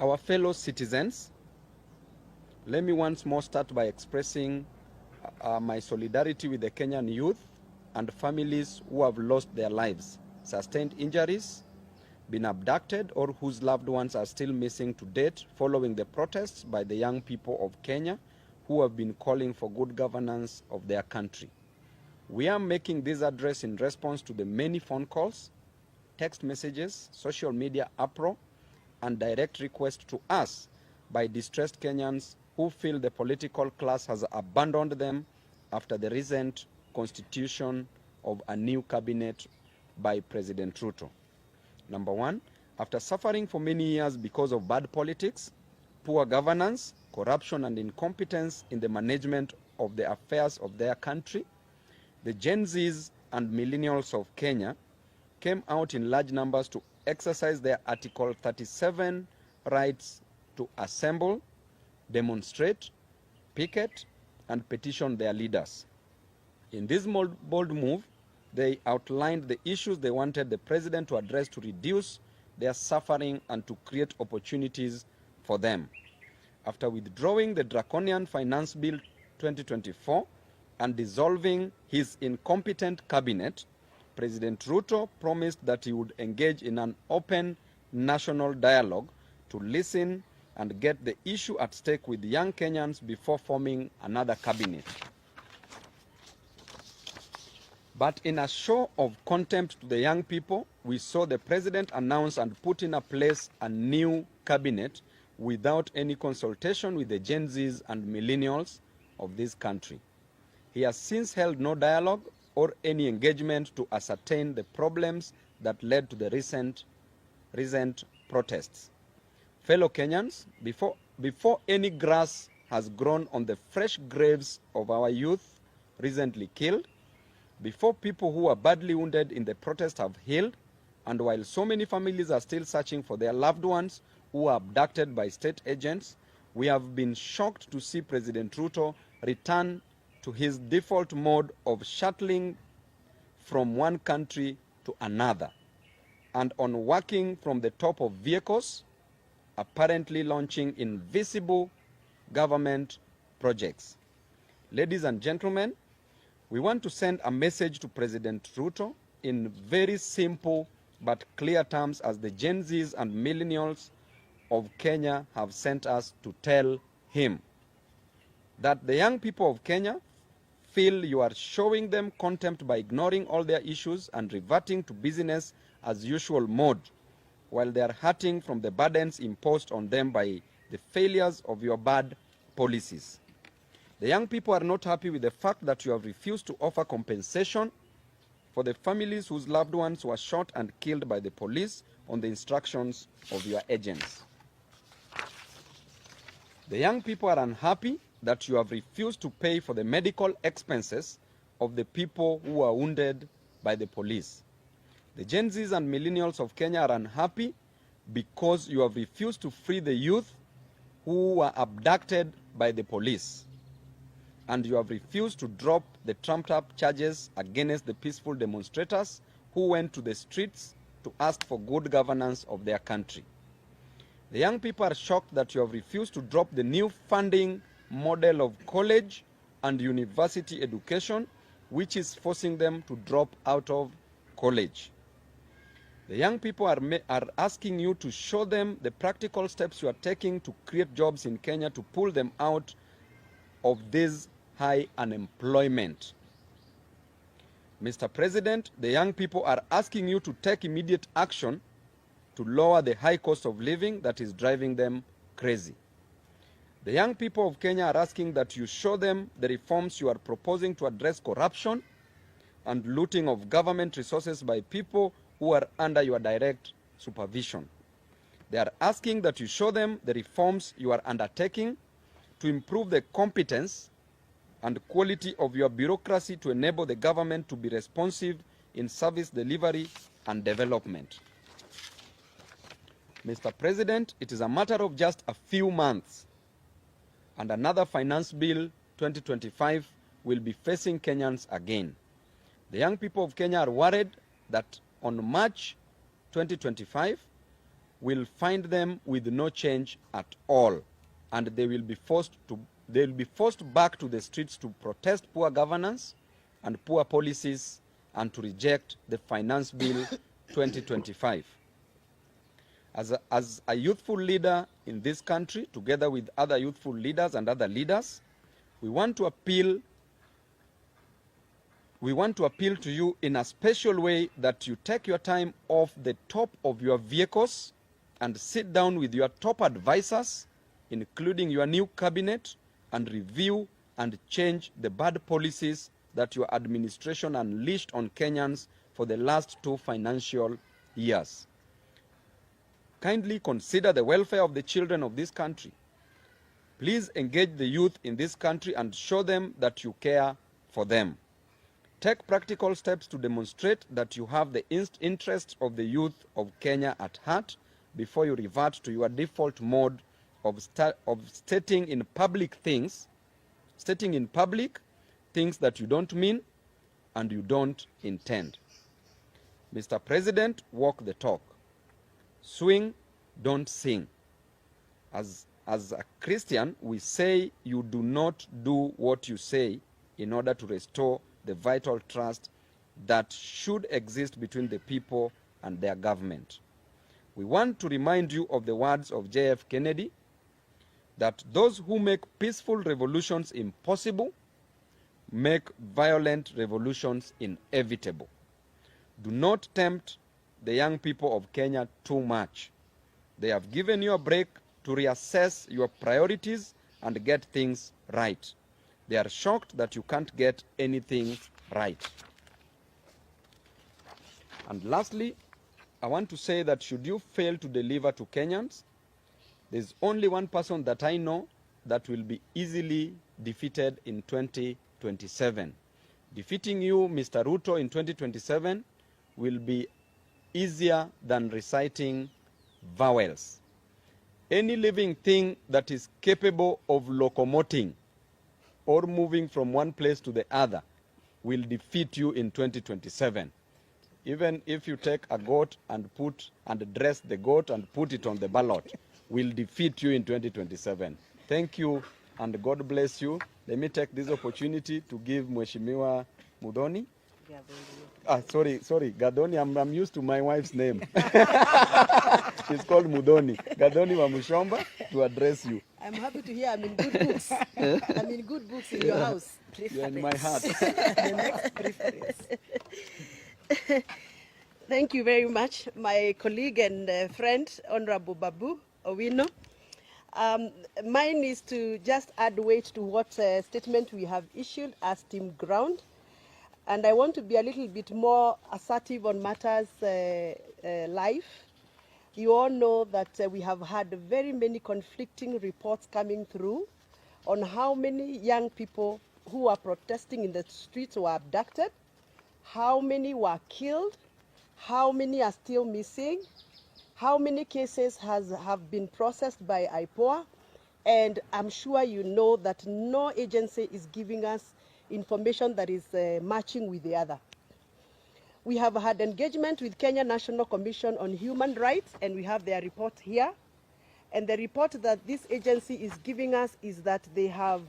Our fellow citizens, let me once more start by expressing my solidarity with the Kenyan youth and families who have lost their lives, sustained injuries, been abducted, or whose loved ones are still missing to date following the protests by the young people of Kenya who have been calling for good governance of their country. We are making this address in response to the many phone calls, text messages, social media uproar, and direct requests to us by distressed Kenyans who feel the political class has abandoned them after the recent constitution of a new cabinet by President Ruto. Number one, after suffering for many years because of bad politics, poor governance, corruption, and incompetence in the management of the affairs of their country, the Gen Zs and millennials of Kenya came out in large numbers to exercise their Article 37 rights to assemble, demonstrate, picket, and petition their leaders. In this bold move, they outlined the issues they wanted the president to address to reduce their suffering and to create opportunities for them. After withdrawing the draconian Finance Bill 2024 and dissolving his incompetent cabinet, President Ruto promised that he would engage in an open national dialogue to listen and get the issue at stake with young Kenyans before forming another cabinet. But in a show of contempt to the young people, we saw the president announce and put in place a new cabinet without any consultation with the Gen Zs and millennials of this country. He has since held no dialogue or any engagement to ascertain the problems that led to the recent protests. Fellow Kenyans, before any grass has grown on the fresh graves of our youth recently killed, before people who were badly wounded in the protest have healed, and while so many families are still searching for their loved ones who were abducted by state agents, we have been shocked to see President Ruto return to his default mode of shuttling from one country to another and on working from the top of vehicles, apparently launching invisible government projects. Ladies and gentlemen, we want to send a message to President Ruto in very simple but clear terms, as the Gen Zs and millennials of Kenya have sent us to tell him that the young people of Kenya feel you are showing them contempt by ignoring all their issues and reverting to business as usual mode, while they are hurting from the burdens imposed on them by the failures of your bad policies. The young people are not happy with the fact that you have refused to offer compensation for the families whose loved ones were shot and killed by the police on the instructions of your agents. The young people are unhappy that you have refused to pay for the medical expenses of the people who were wounded by the police. The Gen Zs and millennials of Kenya are unhappy because you have refused to free the youth who were abducted by the police, and you have refused to drop the trumped-up charges against the peaceful demonstrators who went to the streets to ask for good governance of their country. The young people are shocked that you have refused to drop the new funding model of college and university education, which is forcing them to drop out of college. The young people are asking you to show them the practical steps you are taking to create jobs in Kenya to pull them out of this high unemployment. Mr. President, the young people are asking you to take immediate action to lower the high cost of living that is driving them crazy. The young people of Kenya are asking that you show them the reforms you are proposing to address corruption and looting of government resources by people who are under your direct supervision. They are asking that you show them the reforms you are undertaking to improve the competence and quality of your bureaucracy to enable the government to be responsive in service delivery and development. Mr. President, it is a matter of just a few months and another Finance Bill 2025 will be facing Kenyans again. The young people of Kenya are worried that on March 2025, will find them with no change at all, and they will be forced back to the streets to protest poor governance and poor policies and to reject the Finance Bill 2025. As a youthful leader in this country, together with other youthful leaders and other leaders, we want to appeal to you in a special way that you take your time off the top of your vehicles and sit down with your top advisors, including your new cabinet, and review and change the bad policies that your administration unleashed on Kenyans for the last 2 financial years. Kindly consider the welfare of the children of this country. Please engage the youth in this country and show them that you care for them. Take practical steps to demonstrate that you have the interests of the youth of Kenya at heart before you revert to your default mode of stating in public things that you don't mean and you don't intend. Mr. President, walk the talk. Swing, don't sing. As a Christian, we say you do not do what you say in order to restore the vital trust that should exist between the people and their government. We want to remind you of the words of J.F. Kennedy, that those who make peaceful revolutions impossible make violent revolutions inevitable. Do not tempt the young people of Kenya too much. They have given you a break to reassess your priorities and get things right. They are shocked that you can't get anything right. And lastly, I want to say that should you fail to deliver to Kenyans, there's only one person that I know that will be easily defeated in 2027. Defeating you, Mr. Ruto, in 2027 will be easier than reciting vowels. Any living thing that is capable of locomoting or moving from one place to the other will defeat you in 2027. Even if you take a goat and dress the goat and put it on the ballot, will defeat you in 2027. Thank you and God bless you. Let me take this opportunity to give Mheshimiwa Mudhoni. Sorry, Gadoni, I'm used to my wife's name. It's called Mudhoni. Gadoni wa Mushomba to address you. I'm happy to hear I'm in good books. I'm in good books in your house. You're in my heart. The next preference. Thank you very much, my colleague and friend, Honorable Babu Owino. Mine is to just add weight to what statement we have issued as Team Ground. And I want to be a little bit more assertive on matters live. You all know that we have had very many conflicting reports coming through on how many young people who are protesting in the streets were abducted, how many were killed, how many are still missing, how many cases have been processed by IPOA, and I'm sure you know that no agency is giving us information that is matching with the other. We have had engagement with Kenya National Commission on Human Rights, and we have their report here. And the report that this agency is giving us is that they have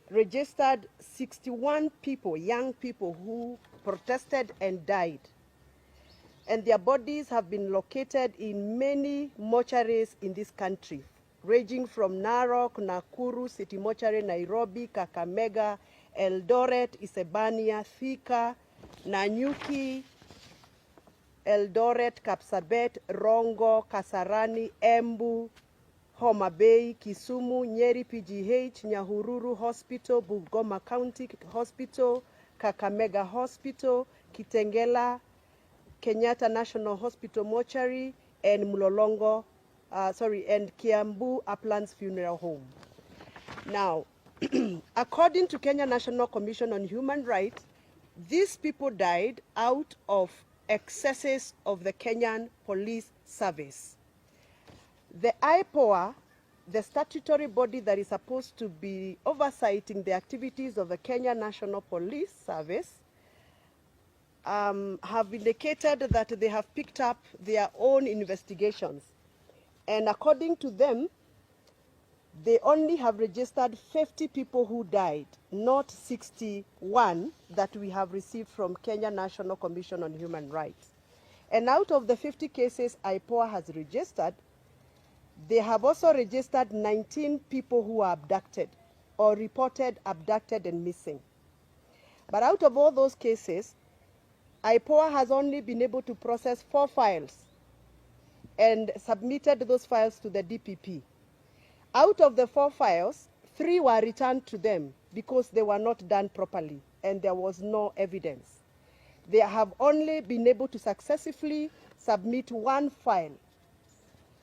registered 61 people, young people, who protested and died. And their bodies have been located in many mortuaries in this country, ranging from Narok, Nakuru, City Mortuary, Nairobi, Kakamega, Eldoret, Isebania, Thika, Nanyuki, Eldoret, Kapsabet, Rongo, Kasarani, Embu, Homa Bay, Kisumu, Nyeri PGH, Nyahururu Hospital, Bungoma County Hospital, Kakamega Hospital, Kitengela, Kenyatta National Hospital Mortuary, and and Kiambu Uplands Funeral Home. Now, according to Kenya National Commission on Human Rights, these people died out of excesses of the Kenyan Police Service. The IPOA, the statutory body that is supposed to be oversighting the activities of the Kenya National Police Service, have indicated that they have picked up their own investigations And according to them, they only have registered 50 people who died, not 61 that we have received from Kenya National Commission on Human Rights. And out of the 50 cases IPOA has registered, they have also registered 19 people who are abducted or reported abducted and missing. But out of all those cases, IPOA has only been able to process 4 files and submitted those files to the DPP. Out of the 4 files, 3 were returned to them because they were not done properly and there was no evidence. They have only been able to successfully submit 1 file.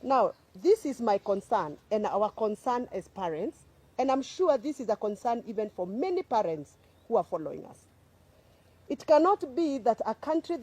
Now, this is my concern and our concern as parents, and I'm sure this is a concern even for many parents who are following us. It cannot be that a country